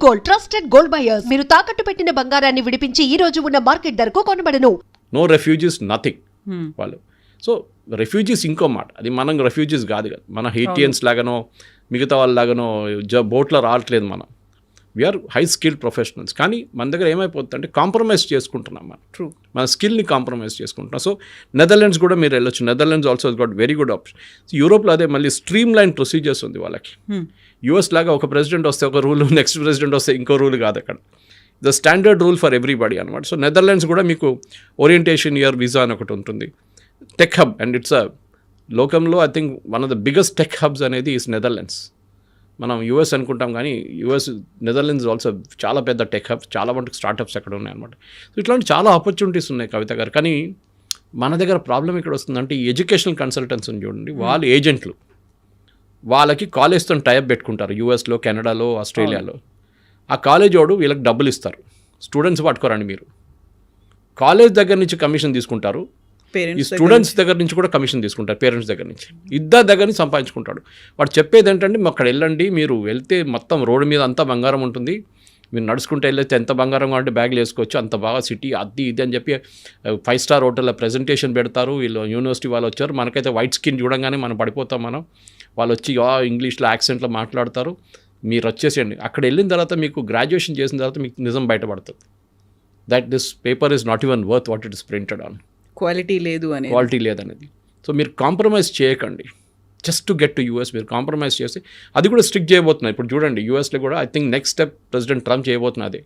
Gold, trusted gold buyers. మీరు తాకట్టు పెట్టిన బంగారాన్ని విడిపించి ఈ రోజు ఉన్న మార్కెట్ ధరకు కొనబడను. నో రెఫ్యూజీస్ నథింగ్ వాళ్ళు. సో రెఫ్యూజీస్ ఇంకో మాట, అది మనం రెఫ్యూజీస్ కాదు కదా, మన హెయిటియన్స్ లాగానో మిగతా వాళ్ళలాగానో బోట్లో రావట్లేదు మనం. We are high skilled professionals. కానీ మన దగ్గర ఏమైపోతుంది అంటే కాంప్రమైజ్ చేసుకుంటున్నాం మనం. ట్రూ. మన స్కిల్ని కాంప్రమైజ్ చేసుకుంటున్నాం. సో నెదర్లాండ్స్ కూడా మీరు వెళ్ళొచ్చు. Netherlands also got very good option. యూరోప్లో అదే మళ్ళీ స్ట్రీమ్ లైన్ ప్రొసీజర్స్ ఉంది వాళ్ళకి. యూఎస్ లాగా ఒక ప్రెసిడెంట్ వస్తే ఒక రూల్, నెక్స్ట్ ప్రెసిడెంట్ వస్తే ఇంకో రూల్ కాదు అక్కడ. The standard rule for everybody అనమాట. సో నెదర్లాండ్స్ కూడా మీకు ఓరియంటేషన్ ఇయర్ వీసా అని ఒకటి ఉంటుంది. Tech hub, and it's a లోకంలో I think one of the biggest tech hubs అనేది ఈస్ నెదర్లాండ్స్. మనం యూఎస్ అనుకుంటాం కానీ నెదర్లాండ్స్ ఆల్సో చాలా పెద్ద టెక్ హబ్, చాలా మటుకు స్టార్టప్స్ అక్కడ ఉన్నాయన్నమాట. సో ఇట్లాంటి చాలా ఆపర్చునిటీస్ ఉన్నాయి కవిత గారు. కానీ మన దగ్గర ప్రాబ్లం ఇక్కడ వస్తుందంటే ఈ ఎడ్యుకేషనల్ కన్సల్టెంట్స్ చూడండి, వాళ్ళు ఏజెంట్లు, వాళ్ళకి కాలేజ్తో టైప్ పెట్టుకుంటారు యూఎస్లో, కెనడాలో, ఆస్ట్రేలియాలో. ఆ కాలేజ్ వాడు వీళ్ళకి డబ్బులు ఇస్తారు. స్టూడెంట్స్ పట్టుకోరండి మీరు. కాలేజ్ దగ్గర నుంచి కమిషన్ తీసుకుంటారు, ఈ స్టూడెంట్స్ దగ్గర నుంచి కూడా కమిషన్ తీసుకుంటారు, పేరెంట్స్ దగ్గర నుంచి. ఇద్దరు దగ్గర నుంచి సంపాదించుకుంటాడు. వాడు చెప్పేది ఏంటంటే అక్కడ వెళ్ళండి, మీరు వెళ్తే మొత్తం రోడ్డు మీద అంతా బంగారం ఉంటుంది, మీరు నడుచుకుంటూ వెళ్ళేస్తే ఎంత బంగారం కావాలంటే బ్యాగ్లు వేసుకోవచ్చు, అంత బాగా సిటీ అది ఇది అని చెప్పి 5 స్టార్ హోటల్లో ప్రెజెంటేషన్ పెడతారు. వీళ్ళు యూనివర్సిటీ వాళ్ళు వచ్చారు, మనకైతే వైట్ స్కిన్ చూడంగానే మనం పడిపోతాం మనం. వాళ్ళు వచ్చి ఇంగ్లీష్లో యాక్సెంట్లో మాట్లాడతారు, మీరు వచ్చేసేయండి. అక్కడ వెళ్ళిన తర్వాత మీకు గ్రాడ్యుయేషన్ చేసిన తర్వాత మీకు నిజం బయటపడుతుంది. That this paper is not even worth what it is printed on. Quality లేదనేది. సో మీరు కాంప్రమైజ్ చేయకండి. Just to get to US మీరు కాంప్రమైజ్ చేసి అది కూడా స్ట్రిక్ట్ చేయబోతున్నారు. ఇప్పుడు చూడండి యూఎస్లో కూడా I think next step president Trump చేయబోతున్నది.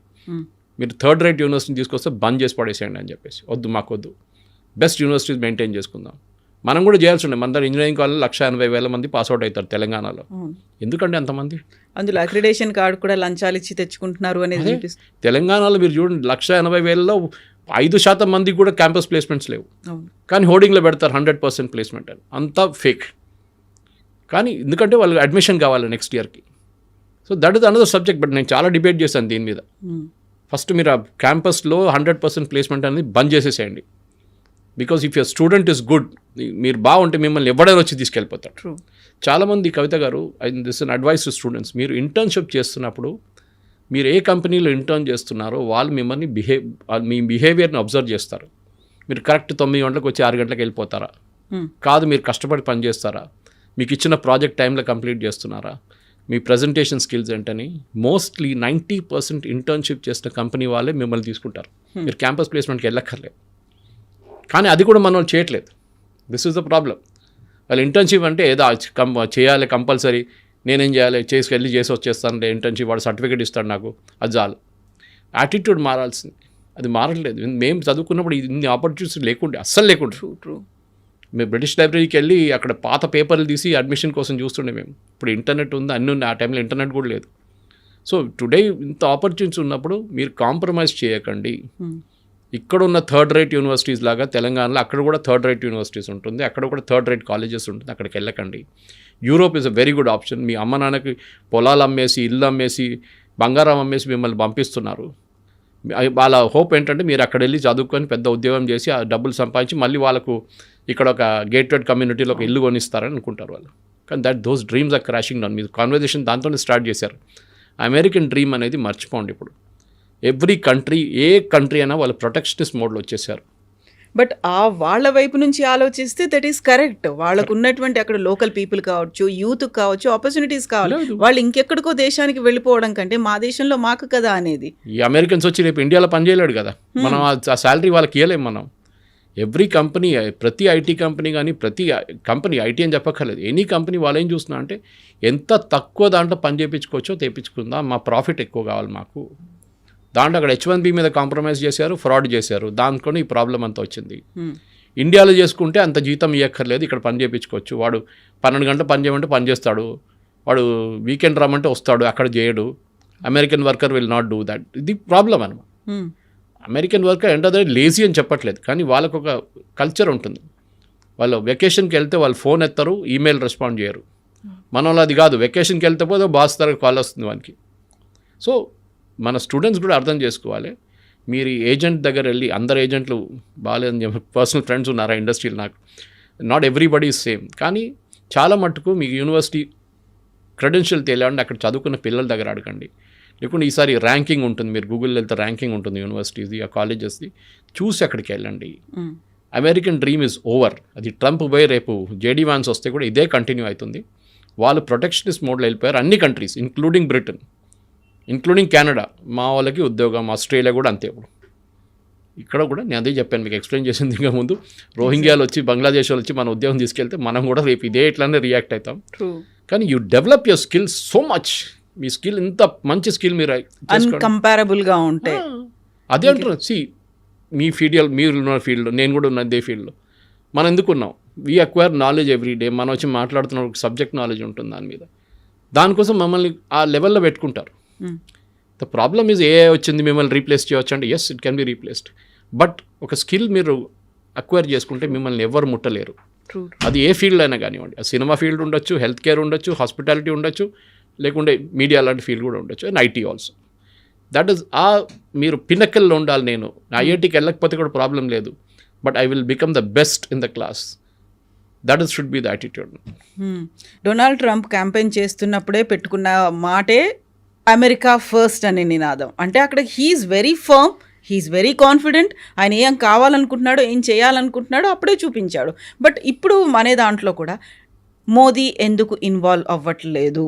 మీరు థర్డ్ రేట్ యూనివర్సిటీని తీసుకొస్తే బంద్ చేసి పడేసేయండి అని చెప్పేసి. వద్దు, మాకొద్దు, బెస్ట్ యూనివర్సిటీస్ మెయింటైన్ చేసుకుందాం. మనం కూడా చేయాల్సి ఉండే. మన దగ్గర ఇంజనీరింగ్ కాలేజ్ 180,000 మంది పాస్అవుట్ అవుతారు తెలంగాణలో. ఎందుకంటే అంతమంది అందులో అక్రిడేషన్ కార్డు కూడా లంచాలు ఇచ్చి తెచ్చుకుంటున్నారు అనేది తెలంగాణలో మీరు చూడండి. 180,000లో 5% మందికి కూడా క్యాంపస్ ప్లేస్మెంట్స్ లేవు. కానీ హోర్డింగ్లో పెడతారు 100% ప్లేస్మెంట్ అని. అంతా ఫేక్. కానీ ఎందుకంటే వాళ్ళు అడ్మిషన్ కావాలి నెక్స్ట్ ఇయర్కి. So that is another subject. But నేను చాలా డిబేట్ చేశాను దీని మీద. ఫస్ట్ మీరు ఆ క్యాంపస్లో 100% ప్లేస్మెంట్ అనేది బంద్ చేసేసేయండి. Because if your student is good, మీరు బాగుంటే మిమ్మల్ని ఎవడైనా వచ్చి తీసుకెళ్ళిపోతారు. చాలామంది కవిత గారు, this in advice to students, మీరు ఇంటర్న్షిప్ చేస్తున్నప్పుడు మీరు ఏ కంపెనీలో ఇంటర్న్ చేస్తున్నారో వాళ్ళు మిమ్మల్ని మీ బిహేవియర్ని అబ్జర్వ్ చేస్తారు. మీరు కరెక్ట్ 9 గంటలకు వచ్చి 6 గంటలకు వెళ్ళిపోతారా, కాదు మీరు కష్టపడి పని చేస్తారా, మీకు ఇచ్చిన ప్రాజెక్ట్ టైంలో కంప్లీట్ చేస్తున్నారా, మీ ప్రజెంటేషన్ స్కిల్స్ ఏంటని. మోస్ట్లీ 90% ఇంటర్న్షిప్ చేసిన కంపెనీ వాళ్ళే మిమ్మల్ని తీసుకుంటారు. మీరు క్యాంపస్ ప్లేస్మెంట్కి వెళ్ళక్కర్లేదు. కానీ అది కూడా మనం చేయట్లేదు. This is the problem. వాళ్ళు ఇంటర్న్షిప్ అంటే ఏదో చేయాలి కంపల్సరీ, నేనేం చేయాలి, చేసి వచ్చేస్తాను ఇంటర్న్షిప్, వాడు సర్టిఫికేట్ ఇస్తాడు నాకు, అది చాలు. యాటిట్యూడ్ మారాల్సింది. అది మారట్లేదు. మేము చదువుకున్నప్పుడు ఇన్ని ఆపర్చునిటీస్ లేకుండే, అస్సలు లేకుండే. మేము బ్రిటిష్ లైబ్రరీకి వెళ్ళి అక్కడ పాత పేపర్లు తీసి అడ్మిషన్ కోసం చూస్తుండే మేము. ఇప్పుడు ఇంటర్నెట్ ఉంది, అన్నీ ఉన్నాయి. ఆ టైంలో ఇంటర్నెట్ కూడా లేదు. సో టుడే ఇంత ఆపర్చునిటీస్ ఉన్నప్పుడు మీరు కాంప్రమైజ్ చేయకండి. ఇక్కడ ఉన్న థర్డ్ రేట్ యూనివర్సిటీస్ లాగా తెలంగాణలో అక్కడ కూడా థర్డ్ రేట్ యూనివర్సిటీస్ ఉంటుంది, అక్కడ కూడా థర్డ్ రేట్ కాలేజెస్ ఉంటుంది. అక్కడికి వెళ్ళకండి. Europe is a very good option. మీ అమ్మ నాన్నకి పొలాలు అమ్మేసి, ఇల్లు అమ్మేసి, బంగారం అమ్మేసి మిమ్మల్ని పంపిస్తున్నారు. వాళ్ళ హోప్ ఏంటంటే మీరు అక్కడ వెళ్ళి చదువుకొని పెద్ద ఉద్యోగం చేసి ఆ డబ్బులు సంపాదించి మళ్ళీ వాళ్ళకు ఇక్కడ ఒక గేటెడ్ కమ్యూనిటీలో ఒక ఇల్లు కొనిస్తారని అనుకుంటారు వాళ్ళు. కానీ those dreams are crashing down. మీరు కాన్వర్జేషన్ దాంతోనే స్టార్ట్ చేశారు. అమెరికన్ డ్రీమ్ అనేది మర్చిపోండి. ఇప్పుడు ఎవ్రీ కంట్రీ, ఏ కంట్రీ అయినా వాళ్ళు ప్రొటెక్షనిస్ట్ మోడ్లో వచ్చేసారు. బట్ వాళ్ళ వైపు నుంచి ఆలోచిస్తే దట్ ఈస్ కరెక్ట్. వాళ్ళకు ఉన్నటువంటి అక్కడ లోకల్ పీపుల్ కావచ్చు, యూత్ కావచ్చు, ఆపర్చునిటీస్ కావాలి. వాళ్ళు ఇంకెక్కడికో దేశానికి వెళ్ళిపోవడం కంటే మా దేశంలో మాకు కదా అనేది. ఈ అమెరికన్స్ వచ్చి రేపు ఇండియాలో పనిచేయలేడు కదా, మనం ఆ శాలరీ వాళ్ళకి ఇవ్వలేము మనం. ఎవ్రీ కంపెనీ, ప్రతి ఐటీ కంపెనీ కానీ, ప్రతి కంపెనీ, ఐటీ అని చెప్పక్కర్లేదు, ఎనీ కంపెనీ వాళ్ళు ఏం చూస్తున్నా అంటే ఎంత తక్కువ దాంట్లో పని చేయించుకోవచ్చో తెప్పించుకుందాం, మా ప్రాఫిట్ ఎక్కువ కావాలి మాకు. దాంట్లో అక్కడ H1B మీద కాంప్రమైజ్ చేశారు, ఫ్రాడ్ చేశారు, దాంతో ఈ ప్రాబ్లం అంతా వచ్చింది. ఇండియాలో చేసుకుంటే అంత జీతం ఇవ్వక్కర్లేదు, ఇక్కడ పని చేయించుకోవచ్చు. వాడు 12 గంటలు పని చేయమంటే పని చేస్తాడు, వాడు వీకెండ్ రమ్మంటే వస్తాడు, అక్కడ చేయడు. American worker will not do that. ఇది ప్రాబ్లం అనమాట. అమెరికన్ వర్కర్ ఏంటో లేజీ అని చెప్పట్లేదు, కానీ వాళ్ళకు ఒక కల్చర్ ఉంటుంది. వాళ్ళు వెకేషన్కి వెళ్తే వాళ్ళు ఫోన్ ఎత్తారు, ఈమెయిల్ రెస్పాండ్ చేయరు. మన వాళ్ళు అది కాదు, వెకేషన్కి వెళ్తే పోతే బాస్ తరగతి కాల్ వస్తుంది వానికి. సో మన స్టూడెంట్స్ కూడా అర్థం చేసుకోవాలి. మీరు ఏజెంట్ దగ్గర వెళ్ళి, అందరు ఏజెంట్లు బాగాలేదని చెప్పి పర్సనల్ ఫ్రెండ్స్ ఉన్నారా ఇండస్ట్రీలో నాకు, నాట్ ఎవ్రీబడి ఈజ్ సేమ్. కానీ చాలా మట్టుకు మీకు యూనివర్సిటీ క్రెడెన్షియల్ తెలియాలంటే అక్కడ చదువుకున్న పిల్లల దగ్గర అడగండి. లేకుంటే ఈసారి ర్యాంకింగ్ ఉంటుంది, మీరు గూగుల్లో వెళ్తే ర్యాంకింగ్ ఉంటుంది యూనివర్సిటీస్ది, ఆ కాలేజెస్ది, చూసి అక్కడికి వెళ్ళండి. American dream is over. అది ట్రంప్ పోయి రేపు జేడీ వాన్స్ వస్తే కూడా ఇదే కంటిన్యూ అవుతుంది. వాళ్ళు ప్రొటెక్షనిస్ట్ మోడ్లో వెళ్ళిపోయారు అన్ని countries, including Britain, including Canada. మా వాళ్ళకి ఉద్యోగం, ఆస్ట్రేలియా కూడా అంతే. ఇప్పుడు ఇక్కడ కూడా నేను అదే చెప్పాను, మీకు ఎక్స్ప్లెయిన్ చేసింది ఇంకా ముందు. రోహింగ్యాలు వచ్చి, బంగ్లాదేశ్ వాళ్ళు వచ్చి మన ఉద్యోగం తీసుకెళ్తే మనం కూడా రేపు ఇదే ఇట్లానే రియాక్ట్ అవుతాం. కానీ you develop your skills so much. Me skill ఇంత మంచి స్కిల్ మీరు అన్కంపారబుల్గా ఉంటే అదే అంటారు. సి మీ మీరు ఉన్న ఫీల్డ్, నేను కూడా ఉన్న అదే ఫీల్డ్లో మనం ఎందుకున్నాం. We acquire knowledge every day. మనం వచ్చి మాట్లాడుతున్న సబ్జెక్ట్ నాలెడ్జ్ ఉంటుంది దాని మీద. దానికోసం మమ్మల్ని ఆ లెవెల్లో పెట్టుకుంటారు. ద ప్రాబ్లమ్ ఈజ్ ఏ వచ్చింది మిమ్మల్ని రీప్లేస్ చేయవచ్చు అంటే yes, it can be replaced. But ఒక స్కిల్ మీరు అక్వైర్ చేసుకుంటే మిమ్మల్ని ఎవరు ముట్టలేరు. అది ఏ ఫీల్డ్ అయినా కానివ్వండి. సినిమా ఫీల్డ్ ఉండొచ్చు, హెల్త్ కేర్ ఉండొచ్చు, హాస్పిటాలిటీ ఉండొచ్చు, లేకుంటే మీడియా లాంటి ఫీల్డ్ కూడా ఉండొచ్చు, and IT also. That is మీరు పినకల్లో ఉండాలి. నేను ఐఐటీకి వెళ్ళకపోతే కూడా ప్రాబ్లం లేదు, but I will become the best in the class. That should be the attitude. Donald Trump campaign చేస్తున్నప్పుడే పెట్టుకున్న మాటే అమెరికా ఫస్ట్ అనే నినాదం. అంటే అక్కడ he's very firm, he's very confident. ఆయన ఏం కావాలనుకుంటున్నాడో, ఏం చేయాలనుకుంటున్నాడో అప్పుడే చూపించాడు. బట్ ఇప్పుడు మన దాంట్లో కూడా మోదీ ఎందుకు ఇన్వాల్వ్ అవ్వట్లేదు?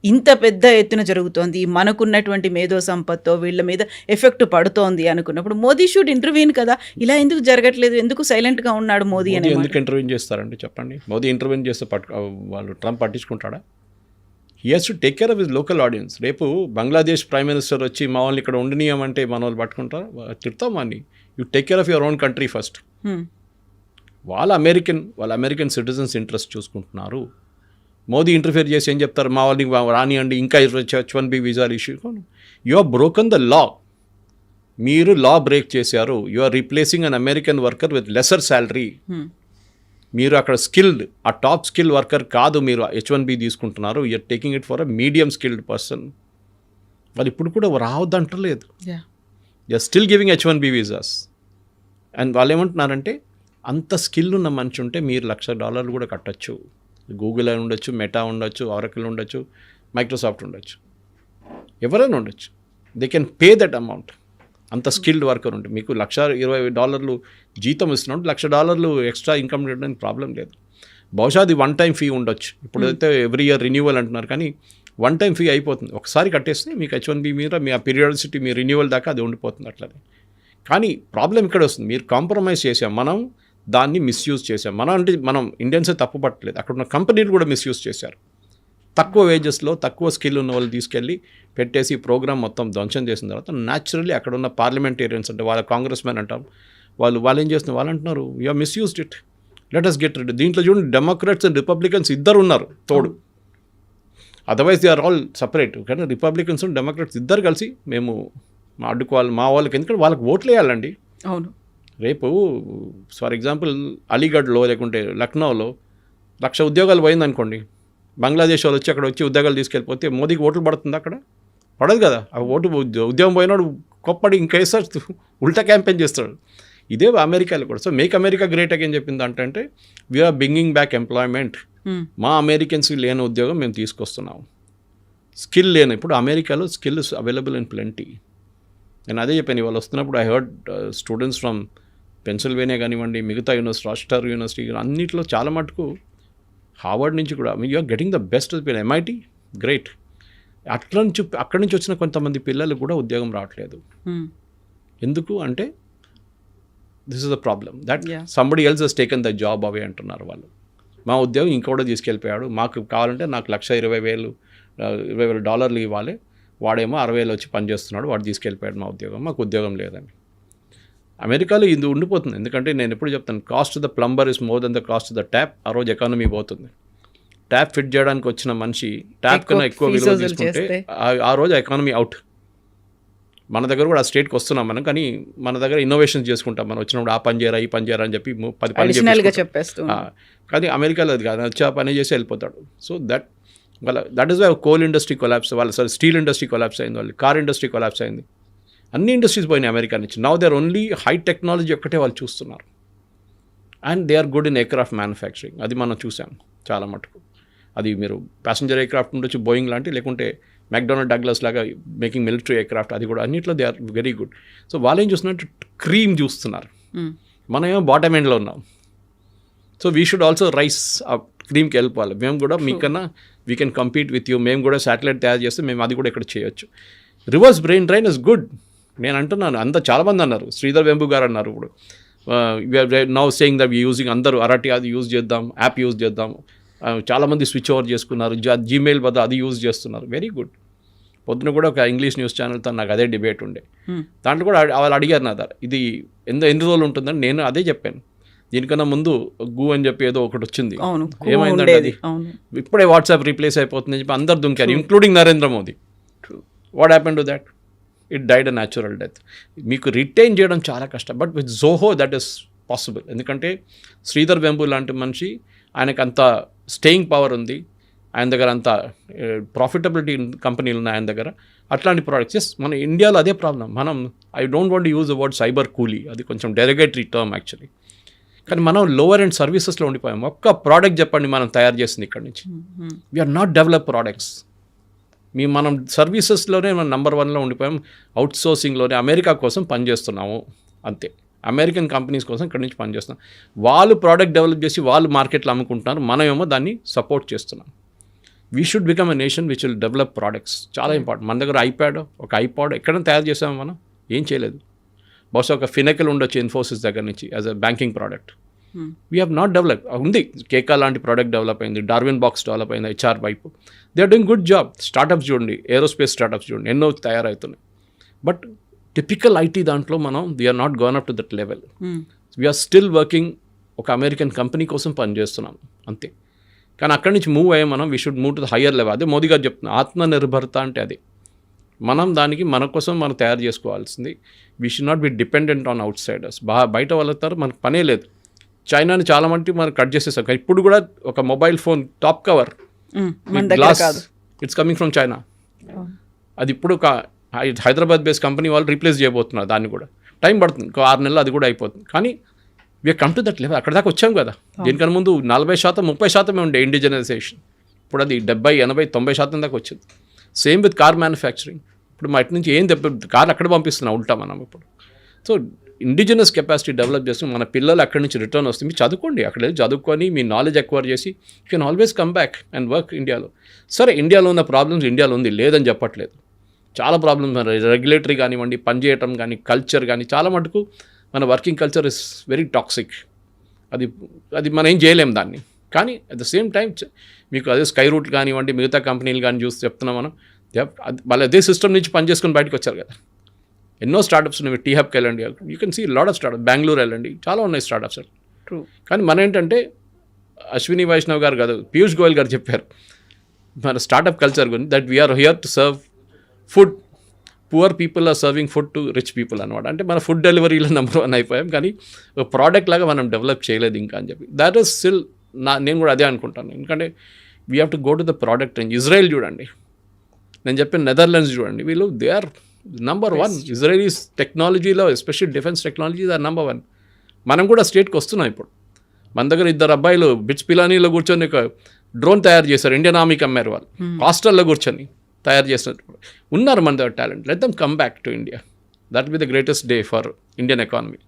ఇంత పెద్ద ఎత్తున జరుగుతోంది, మనకున్నటువంటి మేధో సంపత్తో వీళ్ళ మీద ఎఫెక్ట్ పడుతోంది అనుకున్నప్పుడు మోదీ షుడ్ ఇంటర్వ్యూన్ కదా. ఇలా ఎందుకు జరగట్లేదు? ఎందుకు సైలెంట్గా ఉన్నాడు మోదీ అని? ఎందుకు ఇంటర్వ్యూన్ చేస్తారండి చెప్పండి? మోదీ ఇంటర్వ్యూన్ చేస్తే వాళ్ళు ట్రంప్ పట్టించుకుంటాడా? He has to take care of his local audience. రేపు బంగ్లాదేశ్ ప్రైమ్ మినిస్టర్ వచ్చి మా వాళ్ళని ఇక్కడ ఉండనీయమంటే మన వాళ్ళు పట్టుకుంటారా? తిడతాం వాడిని. You take care of your own country first. వాళ్ళ అమెరికన్ సిటిజన్స్ ఇంట్రెస్ట్ చూసుకుంటున్నారు. మోదీ ఇంటర్ఫియర్ చేసి ఏం చెప్తారు? మా వాళ్ళని రానియండి, ఇంకా H1B వీసాలు issue. You are broken the law. మీరు లా బ్రేక్ చేశారు. You are replacing an American worker with lesser salary. మీరు అక్కడ స్కిల్డ్, ఆ టాప్ స్కిల్ వర్కర్ కాదు, మీరు H1B తీసుకుంటున్నారు. You're taking it for a medium skilled person. వాళ్ళు ఇప్పుడు కూడా రావద్దంటలేదు. You're still giving H1B visas. And వాళ్ళు ఏమంటున్నారంటే, అంత స్కిల్ ఉన్న మనిషి ఉంటే మీరు $1,00,000 కూడా కట్టచ్చు. గూగుల్ అని ఉండొచ్చు, మెటా ఉండొచ్చు, ఆరకిల్ ఉండొచ్చు, మైక్రోసాఫ్ట్ ఉండొచ్చు, ఎవరైనా ఉండొచ్చు. They can pay that amount. అంత స్కిల్డ్ వర్కర్ ఉంటే మీకు $120 జీతం ఇస్తున్నాడు, $1,00,000 ఎక్స్ట్రా ఇన్కమ్ చేయడానికి ప్రాబ్లం లేదు. బహుశా అది వన్ టైం ఫీ ఉండొచ్చు. ఇప్పుడైతే ఎవ్రీ ఇయర్ రెన్యూవల్ అంటున్నారు, కానీ వన్ టైం ఫీ అయిపోతుంది. ఒకసారి కట్టేస్తే మీకు H1B మీద మీ ఆ పీరియాడిసిటీ, మీ రెన్యూవల్ దాకా అది ఉండిపోతుంది అట్లనే. కానీ ప్రాబ్లం ఇక్కడ వస్తుంది, మీరు కాంప్రమైజ్ చేసాం, మనం దాన్ని మిస్యూజ్ చేసాం. మనం ఇండియన్సే తప్పు పట్టలేదు, అక్కడ ఉన్న కంపెనీలు కూడా మిస్యూజ్ చేశారు. తక్కువ వేజెస్లో తక్కువ స్కిల్ ఉన్న వాళ్ళు తీసుకెళ్ళి పెట్టేసి ప్రోగ్రామ్ మొత్తం ధ్వంసం చేసిన తర్వాత న్యాచురల్లీ అక్కడ ఉన్న పార్లమెంటేరియన్స్ అంటే వాళ్ళ కాంగ్రెస్ మెన్ అంటాం, వాళ్ళు ఏం చేస్తున్నారు, వాళ్ళు అంటున్నారు you are misused it, let us get rid. దీంట్లో చూడండి, డెమోక్రాట్స్ అండ్ రిపబ్లికన్స్ ఇద్దరు ఉన్నారు తోడు. Otherwise they are all separate. కానీ రిపబ్లికన్స్ అండ్ డెమోక్రాట్స్ ఇద్దరు కలిసి మేము అడ్డుకోవాలి మా వాళ్ళకి, ఎందుకంటే వాళ్ళకి ఓట్లు వేయాలండి. అవును. రేపు ఫర్ ఎగ్జాంపుల్ అలీగఢ్లో లేకుంటే లక్నోలో 1,00,000 ఉద్యోగాలు పోయిందనుకోండి, బంగ్లాదేశ్ వాళ్ళు వచ్చి అక్కడ వచ్చి ఉద్యోగాలు తీసుకెళ్ళిపోతే మోదీకి ఓట్లు పడుతుంది అక్కడ? పడదు కదా. ఆ ఉద్యోగం పోయినాడు కొప్పడి ఇంకేసారి ఉల్టా క్యాంపెయిన్ చేస్తాడు. ఇదే అమెరికాలో కూడా. So make America great again చెప్పింది అంటే వీఆర్ బ్రింగింగ్ బ్యాక్ ఎంప్లాయ్మెంట్. మా అమెరికన్స్కి లేని ఉద్యోగం మేము తీసుకొస్తున్నాం. స్కిల్ లేని, ఇప్పుడు అమెరికాలో స్కిల్ అవైలబుల్ ఇన్ ప్లెంటీ. నేను అదే చెప్పాను, వాళ్ళు వస్తున్నప్పుడు I heard students from Pennsylvania కానివ్వండి, మిగతా యూనివర్సిటీ, రాస్టర్ యూనివర్సిటీ, అన్నింటిలో చాలా మటుకు హార్వర్డ్ నుంచి కూడా you're getting the best MIT great. అక్కడి నుంచి వచ్చిన కొంతమంది పిల్లలు కూడా ఉద్యోగం రావట్లేదు. ఎందుకు అంటే this is the problem that somebody else has taken the job away అంటున్నారు వాళ్ళు. మా ఉద్యోగం ఇంకోటి తీసుకెళ్ళిపోయాడు, మాకు కావాలంటే నాకు $1,20,000 ఇవ్వాలి, వాడేమో 60,000 వచ్చి పనిచేస్తున్నాడు, వాడు తీసుకెళ్ళిపోయాడు మా ఉద్యోగం, మాకు ఉద్యోగం లేదని. అమెరికాలో ఇది ఉండిపోతుంది. ఎందుకంటే నేను ఎప్పుడు చెప్తాను, cost the plumber is more than the cost the tap. ఆ రోజు ఎకానమీ పోతుంది. ట్యాప్ ఫిట్ చేయడానికి వచ్చిన మనిషి ట్యాప్ కన్నా ఎక్కువ విలువ తీసుకుంటే ఆ రోజు ఎకానమీ అవుట్. మన దగ్గర కూడా ఆ స్టేట్కి వస్తున్నాం మనం, కానీ మన దగ్గర ఇన్నోవేషన్స్ చేసుకుంటాం. మనం వచ్చినప్పుడు ఆ పని చేయరా, ఈ పని చేయరా అని చెప్పి 10 పని చెప్పేస్తాం. కానీ అమెరికాలో అది కాదు, వచ్చి ఆ పని చేసి వెళ్ళిపోతాడు. So that is why coal industry collapse, steel industry collapse అయింది, వాళ్ళు కార్ ఇండస్ట్రీ కొలాప్స్ అయింది, అన్ని ఇండస్ట్రీస్ పోయినాయి అమెరికా నుంచి. Now they are only high technology ఒక్కటే వాళ్ళు చూస్తున్నారు. And they are good in aircraft manufacturing. అది మనం చూసాం చాలా మటుకు. అది మీరు ప్యాసింజర్ ఎయిర్క్రాఫ్ట్ ఉండొచ్చు, బోయింగ్ లాంటి, లేకుంటే మెక్డొనాల్డ్ డగ్లస్ లాగా మేకింగ్ మిలిటరీ ఎయిర్క్రాఫ్ట్, అది కూడా అన్నింటిలో they are very good. So వాళ్ళు ఏం చూస్తున్నారు, క్రీమ్ చూస్తున్నారు, మనం ఏమో బాటమ్ ఎండ్లో ఉన్నాం. So we should also rice ఆ క్రీమ్కి వెళ్ళిపోవాలి. మేము కూడా మీకన్నా we can compete with you. మేము కూడా శాటిలైట్ తయారు చేస్తే మేము అది కూడా ఇక్కడ చేయొచ్చు. Reverse brain drain is good. నేను అంటున్నాను, చాలామంది అన్నారు, శ్రీధర్ వెంబు గారు అన్నారు, ఇప్పుడు నౌ సేయింగ్ దట్ యూజింగ్ అందరూ అరటి అది యూజ్ చేద్దాం, యాప్ యూజ్ చేద్దాం. చాలామంది స్విచ్ ఓవర్ చేసుకున్నారు, జీమెయిల్ బదులు అది యూజ్ చేస్తున్నారు. Very good. పొద్దున కూడా ఒక ఇంగ్లీష్ న్యూస్ ఛానల్తో నాకు అదే డిబేట్ ఉండే. దాంట్లో కూడా వాళ్ళు అడిగారు నా దగ్గర, ఇది ఎన్ని రోజులు ఉంటుందని. నేను అదే చెప్పాను, దీనికన్నా ముందు గూ అని చెప్పి ఏదో ఒకటి వచ్చింది, ఏమైందంటే అది ఇప్పుడే వాట్సాప్ రీప్లేస్ అయిపోతుంది అని చెప్పి అందరు దుంకారు, including Narendra Modi. What happen to that? It died a natural death. మీకు రిటైన్ చేయడం చాలా కష్టం, but with Zoho that is possible. ఎందుకంటే శ్రీధర్ వెంబు లాంటి మనిషి, ఆయనకు అంత స్టేయింగ్ పవర్ ఉంది, ఆయన దగ్గర అంత ప్రాఫిటబిలిటీ కంపెనీలు ఉన్నాయి ఆయన దగ్గర. అట్లాంటి ప్రోడక్ట్స్ ఎస్, మన ఇండియాలో అదే ప్రాబ్లం. మనం I don't want use the word cyber కూలీ, అది కొంచెం డెరిగేటరీ టర్మ్ యాక్చువల్లీ. కానీ మనం లోవర్ అండ్ సర్వీసెస్లో ఉండిపోయాం. ఒక్క ప్రోడక్ట్ చెప్పండి మనం తయారు చేసింది ఇక్కడ నుంచి. We are not develop products. మనం సర్వీసెస్లోనే మనం నెంబర్ 1లో ఉండిపోయాం. అవుట్ సోర్సింగ్లోనే అమెరికా కోసం పనిచేస్తున్నాము అంతే. అమెరికన్ కంపెనీస్ కోసం ఇక్కడ నుంచి పనిచేస్తున్నాం. వాళ్ళు ప్రోడక్ట్ డెవలప్ చేసి వాళ్ళు మార్కెట్లో అమ్ముకుంటున్నారు, మనమేమో దాన్ని సపోర్ట్ చేస్తున్నాం. We should become a nation which will develop products. చాలా ఇంపార్టెంట్. మన దగ్గర ఒక ఐపాడ్ ఎక్కడైనా తయారు చేసాము మనం, ఏం చేయలేదు. బహుశా ఒక ఫినెకల్ ఉండొచ్చు ఇన్ఫోసిస్ దగ్గర నుంచి as a banking product. We have not develop. ఉంది, కేకా లాంటి ప్రోడక్ట్ డెవలప్ అయింది, డార్విన్ బాక్స్ డెవలప్ అయింది, హెచ్ఆర్ వైపు. They are doing good job. Startups చూడండి, ఏరోస్పేస్ స్టార్టప్స్ చూడండి, ఎన్నో తయారవుతున్నాయి. బట్ టిపికల్ ఐటీ దాంట్లో మనం we are not gone up to that level. We are still working, ఒక అమెరికన్ కంపెనీ కోసం పనిచేస్తున్నాం అంతే. కానీ అక్కడి నుంచి మూవ్ అయ్యే మనం we should move to the higher level. అదే మోదీ గారు చెప్తున్నారు, ఆత్మనిర్భరత అంటే అదే. మనం దానికి మన కోసం మనం తయారు చేసుకోవాల్సింది. We should not be dependent on outsiders. బయట వాళ్ళతో మనకు పనే లేదు. చైనాని చాలా మంది మనం కట్ చేసేసాం. ఇప్పుడు కూడా ఒక mobile phone top cover glass, it's coming from China. అది ఇప్పుడు ఒక హైదరాబాద్ బేస్డ్ కంపెనీ వాళ్ళు రీప్లేస్ చేయబోతున్నారు. దాన్ని కూడా టైం పడుతుంది, ఇంకో 6 నెలలు అది కూడా అయిపోతుంది. కానీ we are come to that level. అక్కడ దాకా వచ్చాం కదా. దీనికన్నా ముందు 40%, 30% ఉండే ఇండిజినైజేషన్. ఇప్పుడు అది 70, 80, 90% దాకా వచ్చింది. Same with car manufacturing. ఇప్పుడు మా ఇటు నుంచి ఏం కార్లు అక్కడ పంపిస్తున్నాం ఉల్టా మనం ఇప్పుడు. సో ఇండిజినస్ కెపాసిటీ డెవలప్ చేసి మన పిల్లలు అక్కడి నుంచి రిటర్న్ వస్తుంది. మీరు చదువుకోండి, అక్కడ చదువుకొని మీ నాలెడ్జ్ ఎక్వైర్ చేసి you can always come back and work ఇండియాలో. సరే, ఇండియాలో ఉన్న ప్రాబ్లమ్స్ ఇండియాలో ఉంది, లేదని చెప్పట్లేదు. చాలా ప్రాబ్లమ్స్, రెగ్యులేటరీ కానివ్వండి, పనిచేయటం కానీ, కల్చర్ కానీ, చాలా మటుకు మన working culture is very toxic. అది మనం ఏం చేయలేం దాన్ని. కానీ అట్ ద సేమ్ టైం మీకు అదే స్కై రూట్ కానివ్వండి, మిగతా కంపెనీలు కానీ చూసి చెప్తున్నాం మనం, వాళ్ళు అదే సిస్టమ్ నుంచి పనిచేసుకొని బయటకు వచ్చారు కదా. ఎన్నో స్టార్టప్స్ ఉన్నాయి. టీ హబ్కి వెళ్ళండి, you can see lot of startup. Bengaluru వెళ్ళండి, చాలా ఉన్నాయి స్టార్టప్స్. ట్రూ. కానీ మన ఏంటంటే అశ్విని వైష్ణవ్ గారు కాదు, పీయూష్ గోయల్ గారు చెప్పారు మన స్టార్టప్ కల్చర్ గురించి, that we are here to serve food. Poor people are serving food to rich people అనమాట. అంటే మన ఫుడ్ డెలివరీలో నెంబర్ 1 అయిపోయాం, కానీ ఒక ప్రోడక్ట్ లాగా మనం డెవలప్ చేయలేదు ఇంకా అని చెప్పి. దాట్ ఈస్ స్టిల్ నేను కూడా అదే అనుకుంటాను. ఎందుకంటే we have to go to the product range. Israel చూడండి, నేను చెప్పిన నెదర్లాండ్స్ చూడండి, వీళ్ళు దే ఆర్ నంబర్ 1. ఇజ్రాయలీస్ టెక్నాలజీలో, especially defence technologies are number 1. మనం కూడా స్టేట్కి వస్తున్నాం ఇప్పుడు. మన దగ్గర 2 అబ్బాయిలు బిట్స్ పిలానీలో కూర్చొని ఒక డ్రోన్ తయారు చేశారు, ఇండియన్ ఆర్మీకి అమ్మారు. వాళ్ళు హాస్టల్లో కూర్చొని తయారు చేసినట్టు ఉన్నారు మన దగ్గర talent. Let them come back to India. That will be the greatest day for Indian economy.